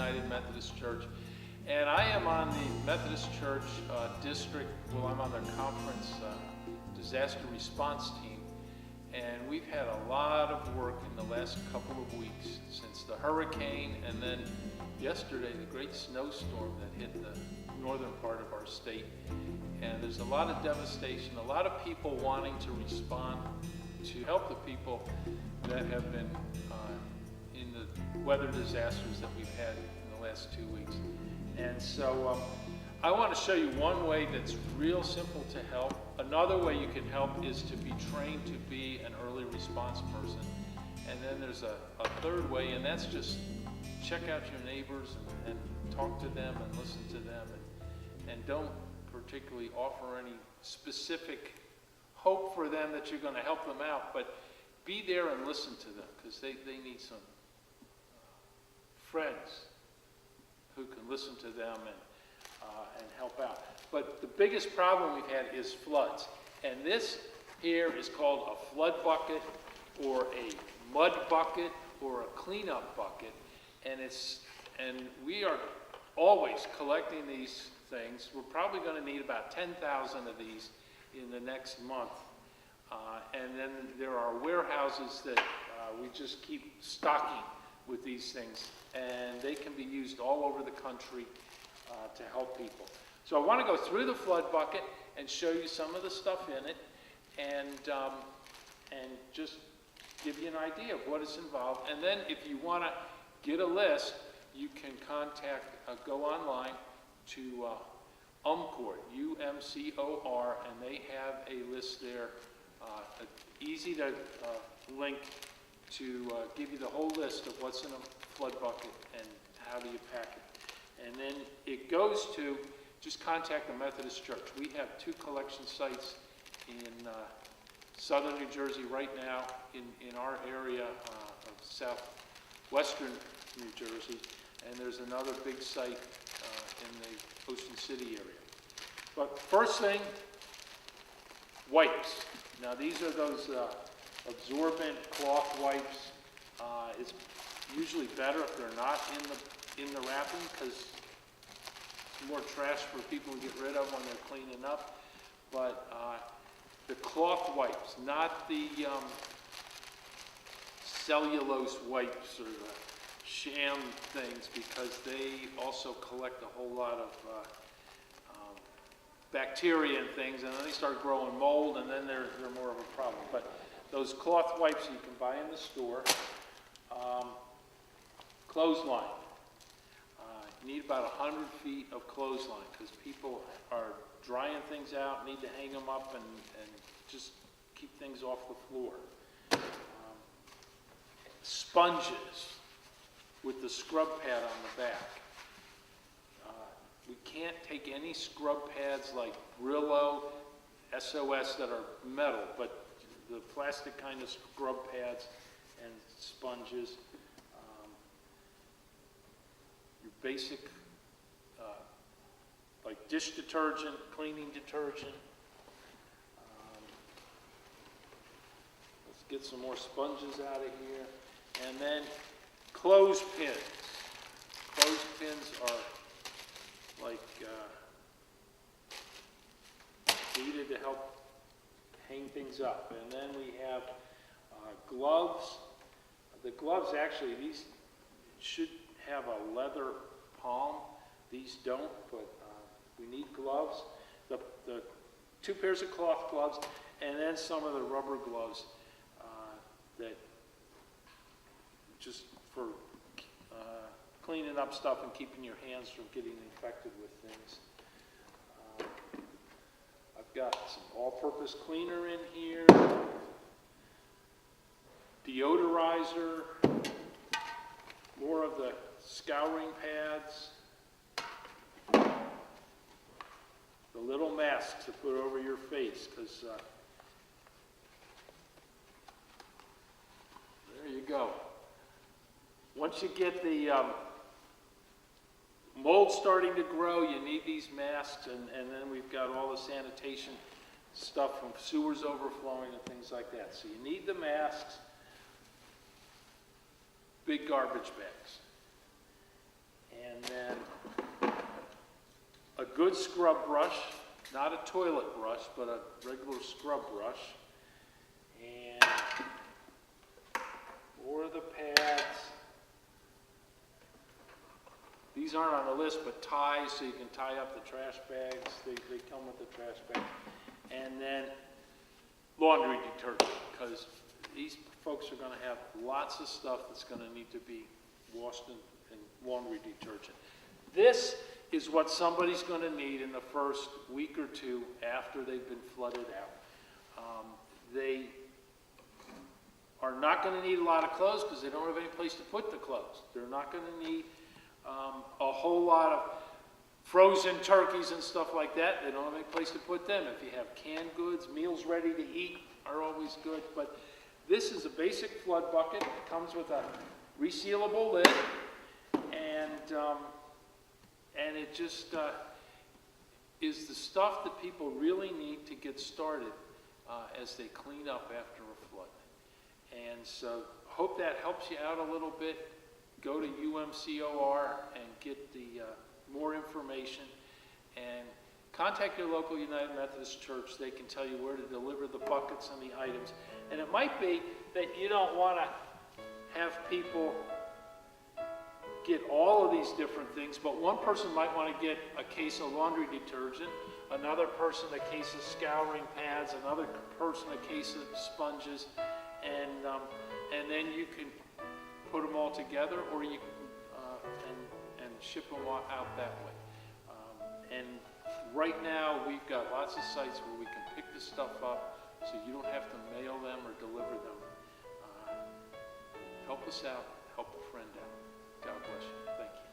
United Methodist Church. And I am on the Methodist Church district, well, I'm on their conference disaster response team. And we've had a lot of work in the last couple of weeks since the hurricane, and then yesterday the great snowstorm that hit the northern part of our state. And there's a lot of devastation, a lot of people wanting to respond to help the people that have been in the weather disasters that we've had in the last 2 weeks. And so I want to show you one way that's real simple to help. Another way you can help is to be trained to be an early response person. And then there's a third way, and that's just check out your neighbors and talk to them and listen to them, and don't particularly offer any specific hope for them that you're going to help them out, but be there and listen to them, because they need some friends who can listen to them and help out. But the biggest problem we've had is floods. And this here is called a flood bucket or a mud bucket or a cleanup bucket. And we are always collecting these things. We're probably going to need about 10,000 of these in the next month. And then there are warehouses that we just keep stocking with these things, and they can be used all over the country to help people. So I want to go through the flood bucket and show you some of the stuff in it, and just give you an idea of what is involved. And then if you want to get a list, you can go online to UMCOR, UMCOR, and they have a list there, easy to link to give you the whole list of what's in a flood bucket and how do you pack it. And then it goes to, just contact the Methodist Church. We have 2 collection sites in southern New Jersey right now, in our area of southwestern New Jersey, and there's another big site in the Ocean City area. But first thing, wipes. Now these are those absorbent cloth wipes. It's usually better if they're not in the wrapping, because it's more trash for people to get rid of when they're cleaning up. But the cloth wipes, not the cellulose wipes or the sham things, because they also collect a whole lot of bacteria and things, and then they start growing mold, and then they're more of a problem. But those cloth wipes you can buy in the store. Clothesline. You need about 100 feet of clothesline, because people are drying things out, need to hang them up and just keep things off the floor. Sponges with the scrub pad on the back. We can't take any scrub pads like Brillo, SOS that are metal, but the plastic kind of scrub pads and sponges. Your basic, like dish detergent, cleaning detergent. Let's get some more sponges out of here. And then clothespins. Clothespins are like needed to help hang things up. And then we have gloves. The gloves, actually, these should have a leather palm. These don't, but we need gloves. The 2 pairs of cloth gloves, and then some of the rubber gloves that just for cleaning up stuff and keeping your hands from getting infected with things. I've got some all-purpose cleaner in here, deodorizer, more of the scouring pads, the little masks to put over your face, because there you go. Once you get the mold starting to grow, you need these masks, and then we've got all the sanitation stuff from sewers overflowing and things like that. So you need the masks, big garbage bags. And then a good scrub brush, not a toilet brush, but a regular scrub brush. And for the pads, these aren't on the list, but ties, so you can tie up the trash bags. They come with the trash bag. And then laundry detergent, because these folks are going to have lots of stuff that's going to need to be washed in laundry detergent. This is what somebody's going to need in the first week or two after they've been flooded out. They are not going to need a lot of clothes because they don't have any place to put the clothes. They're not going to need a whole lot of frozen turkeys and stuff like that. They don't have any place to put them. If you have canned goods, meals ready to eat are always good. But this is a basic flood bucket. It comes with a resealable lid, and it just is the stuff that people really need to get started as they clean up after a flood. And so hope that helps you out a little bit. Go to UMCOR and get the more information, and contact your local United Methodist Church. They can tell you where to deliver the buckets and the items. And it might be that you don't want to have people get all of these different things, but one person might want to get a case of laundry detergent, another person a case of scouring pads, another person a case of sponges, and then you can put them all together, or you can and ship them out that way. And right now we've got lots of sites where we can pick this stuff up, so you don't have to mail them or deliver them. Help us out, help a friend out. God bless you. Thank you.